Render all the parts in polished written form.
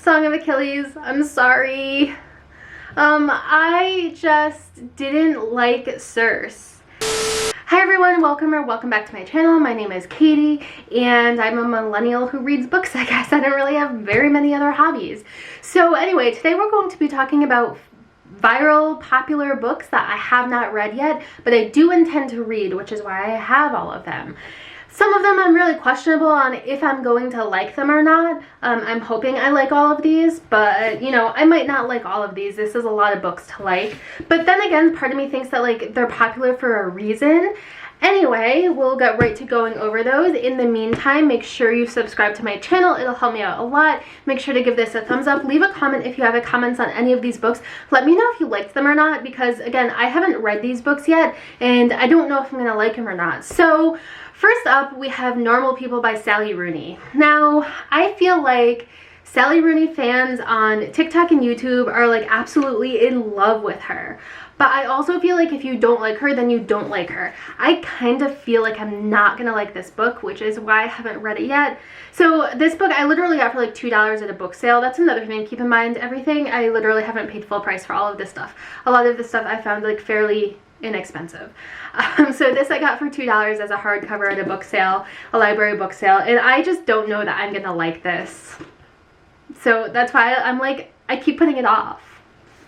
Song of Achilles, I'm sorry. I just didn't like Circe. Hi everyone, welcome back to my channel. My name is Katie and I'm a millennial who reads books. I guess I don't really have very many other hobbies. So anyway, today we're going to be talking about viral popular books that I have not read yet, but I do intend to read, which is why I have all of them. Some of them I'm really questionable on if I'm going to like them or not. I'm hoping I like all of these, but you know, I might not like all of these. This is a lot of books to like. But then again, part of me thinks that like they're popular for a reason. Anyway, we'll get right to going over those. In the meantime, make sure you subscribe to my channel. It'll help me out a lot. Make sure to give this a thumbs up. Leave a comment if you have comments on any of these books. Let me know if you liked them or not, because again, I haven't read these books yet and I don't know if I'm gonna like them or not. So first up, we have Normal People by Sally Rooney. Now, I feel like Sally Rooney fans on TikTok and YouTube are like absolutely in love with her. But I also feel like if you don't like her, then you don't like her. I kind of feel like I'm not gonna like this book, which is why I haven't read it yet. So this book I literally got for like $2 at a book sale. That's another thing, keep in mind, everything. I literally haven't paid full price for all of this stuff. A lot of this stuff I found like fairly inexpensive. So this I got for $2 as a hardcover at a book sale, a library book sale, and I just don't know that I'm gonna like this. So that's why I'm like, I keep putting it off.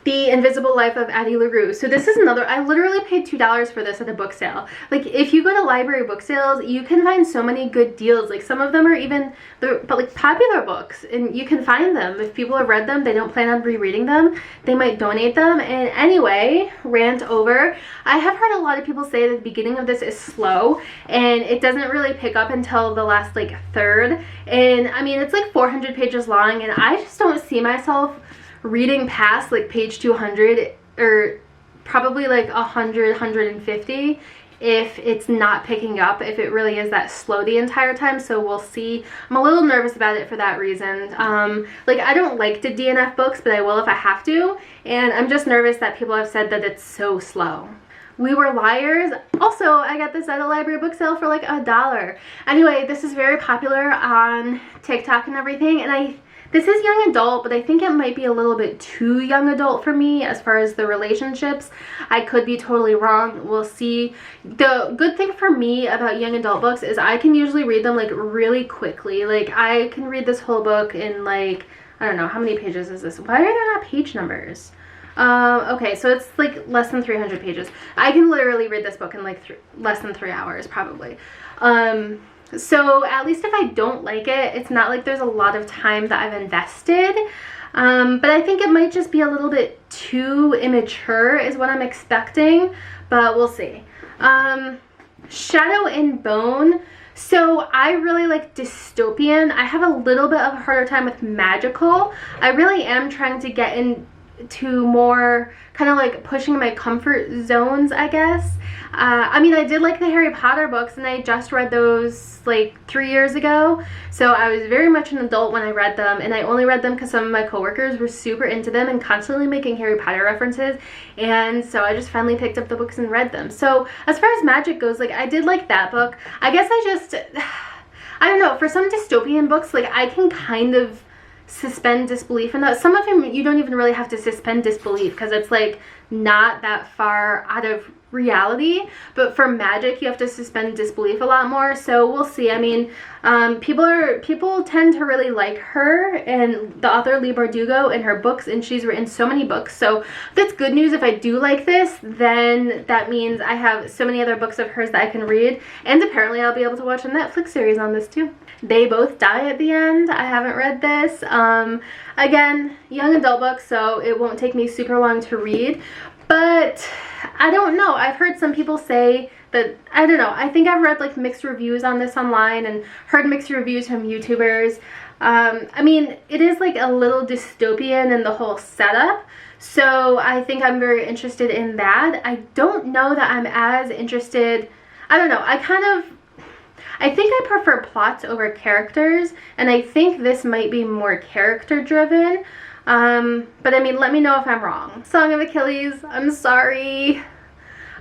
The Invisible Life of Addie LaRue. So this is another, I literally paid $2 for this at a book sale. Like if you go to library book sales, you can find so many good deals. Like some of them are even, but like popular books, and you can find them. If people have read them, they don't plan on rereading them, they might donate them. And anyway, rant over. I have heard a lot of people say that the beginning of this is slow and it doesn't really pick up until the last like third. And I mean, it's like 400 pages long and I just don't see myself reading past like page 200 or probably like 100, 150 if it's not picking up, if it really is that slow the entire time. So we'll see. I'm a little nervous about it for that reason. Like I don't like to DNF books, but I will if I have to, and I'm just nervous that people have said that it's so slow. We Were Liars. Also, I got this at a library book sale for like $1. Anyway, this is very popular on TikTok and everything, and this is young adult, but I think it might be a little bit too young adult for me as far as the relationships. I could be totally wrong. We'll see. The good thing for me about young adult books is I can usually read them like really quickly. Like I can read this whole book in like, I don't know, how many pages is this? Why are there not page numbers? Okay, so it's like less than 300 pages. I can literally read this book in like less than 3 hours probably. So at least if I don't like it, it's not like there's a lot of time that I've invested. But I think it might just be a little bit too immature is what I'm expecting, but we'll see. Shadow and Bone. So I really like dystopian. I have a little bit of a harder time with magical. I really am trying to get into more kind of like pushing my comfort zones, I guess. I mean, I did like the Harry Potter books and I just read those like 3 years ago, so I was very much an adult when I read them, and I only read them because some of my coworkers were super into them and constantly making Harry Potter references, and so I just finally picked up the books and read them. So as far as magic goes, like I did like that book. I guess I don't know, for some dystopian books, like I can kind of suspend disbelief in that. Some of them you don't even really have to suspend disbelief because it's like not that far out of reality, but for magic you have to suspend disbelief a lot more. So we'll see. I mean, people tend to really like her and the author Leigh Bardugo and her books, and she's written so many books, so that's good news. If I do like this, then that means I have so many other books of hers that I can read, and apparently I'll be able to watch a Netflix series on this too. They Both Die at the End. I haven't read this. Again, young adult book, so it won't take me super long to read, but I don't know. I've heard some people say that, I don't know, I think I've read like mixed reviews on this online and heard mixed reviews from YouTubers. I mean, it is like a little dystopian in the whole setup, so I think I'm very interested in that. I don't know that I'm as interested, I don't know, I think I prefer plots over characters, and I think this might be more character driven. But I mean, let me know if I'm wrong. Song of Achilles, I'm sorry.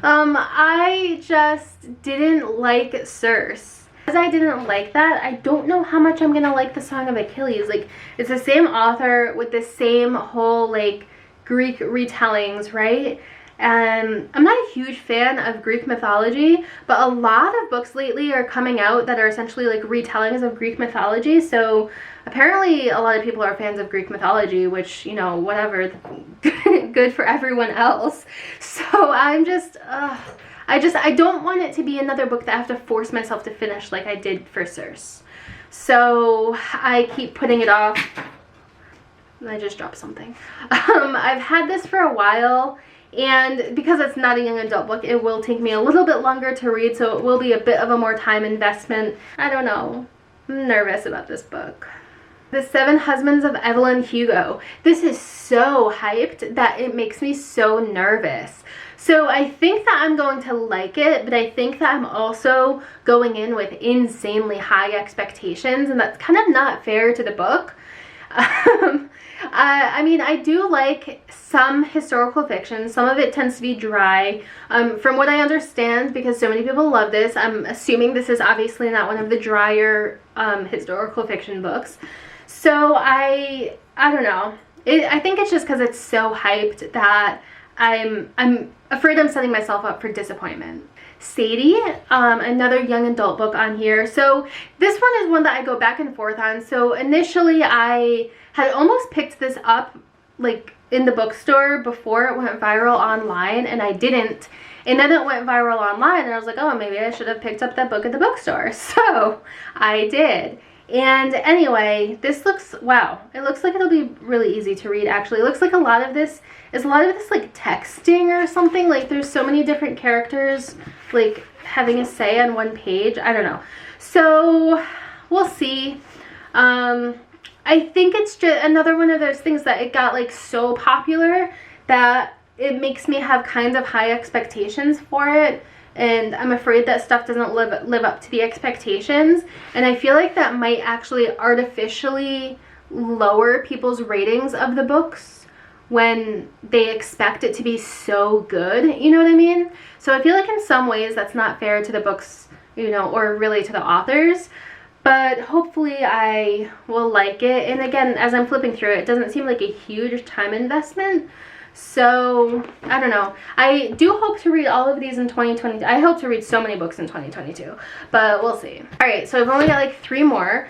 I just didn't like Circe. Because I didn't like that, I don't know how much I'm gonna like the Song of Achilles. Like, it's the same author with the same whole like Greek retellings, right? And I'm not a huge fan of Greek mythology, but a lot of books lately are coming out that are essentially like retellings of Greek mythology. So apparently a lot of people are fans of Greek mythology, which, you know, whatever, good for everyone else. So I'm just, I don't want it to be another book that I have to force myself to finish like I did for Circe. So I keep putting it off. I just dropped something. I've had this for a while, and because it's not a young adult book, it will take me a little bit longer to read, so it will be a bit of a more time investment. I don't know. I'm nervous about this book. The Seven Husbands of Evelyn Hugo. This is so hyped that it makes me so nervous. So I think that I'm going to like it, but I think that I'm also going in with insanely high expectations, and that's kind of not fair to the book. I mean, I do like some historical fiction. Some of it tends to be dry. From what I understand, because so many people love this, I'm assuming this is obviously not one of the drier historical fiction books. So I don't know. I think it's just because it's so hyped that I'm afraid I'm setting myself up for disappointment. Sadie, another young adult book on here. So this one is one that I go back and forth on. So initially I had almost picked this up like in the bookstore before it went viral online, and I didn't. And then it went viral online, and I was like, oh, maybe I should have picked up that book at the bookstore. So I did. And anyway, this looks, wow, it looks like it'll be really easy to read, actually. It looks like a lot of this like texting or something. Like there's so many different characters like having a say on one page. I don't know. So we'll see. I think it's just another one of those things that it got like so popular that it makes me have kind of high expectations for it. And I'm afraid that stuff doesn't live up to the expectations. And I feel like that might actually artificially lower people's ratings of the books when they expect it to be so good. You know what I mean? So I feel like in some ways that's not fair to the books, you know, or really to the authors. But hopefully I will like it. And again, as I'm flipping through it, it doesn't seem like a huge time investment. So, I don't know. I do hope to read all of these in 2020. I hope to read so many books in 2022, but we'll see. All right, so I've only got like 3 more.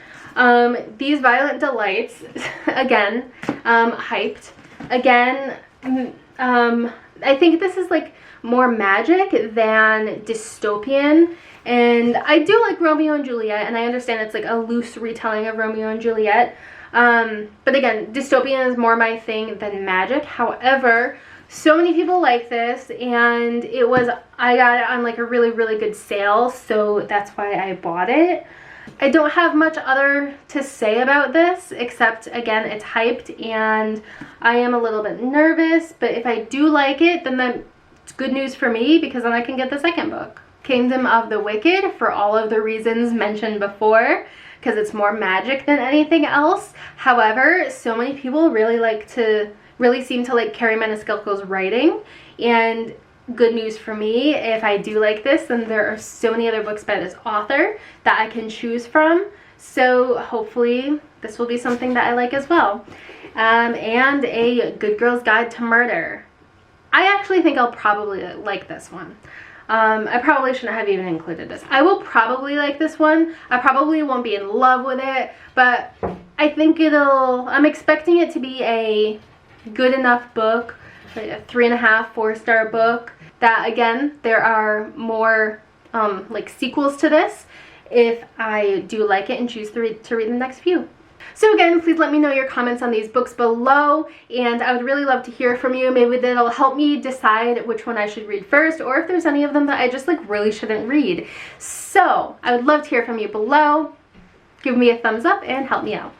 These Violent Delights, again, hyped. Again, I think this is like more magic than dystopian. And I do like Romeo and Juliet, and I understand it's like a loose retelling of Romeo and Juliet. But again, dystopian is more my thing than magic. However, so many people like this, and I got it on like a really, really good sale, so that's why I bought it. I don't have much other to say about this, except again, it's hyped, and I am a little bit nervous, but if I do like it, then that's good news for me, because then I can get the second book. Kingdom of the Wicked, for all of the reasons mentioned before, because it's more magic than anything else. However, so many people really seem to like Carrie Maniscalco's writing, and good news for me, if I do like this, then there are so many other books by this author that I can choose from. So hopefully this will be something that I like as well. And A Good Girl's Guide to Murder. I actually think I'll probably like this one. I probably shouldn't have even included this. I will probably like this one. I probably won't be in love with it, but I think I'm expecting it to be a good enough book, like a 3.5, 4-star book, that again, there are more like sequels to this if I do like it and choose to read the next few. So again, please let me know your comments on these books below, and I would really love to hear from you. Maybe that'll help me decide which one I should read first, or if there's any of them that I just like really shouldn't read. So I would love to hear from you below. Give me a thumbs up and help me out.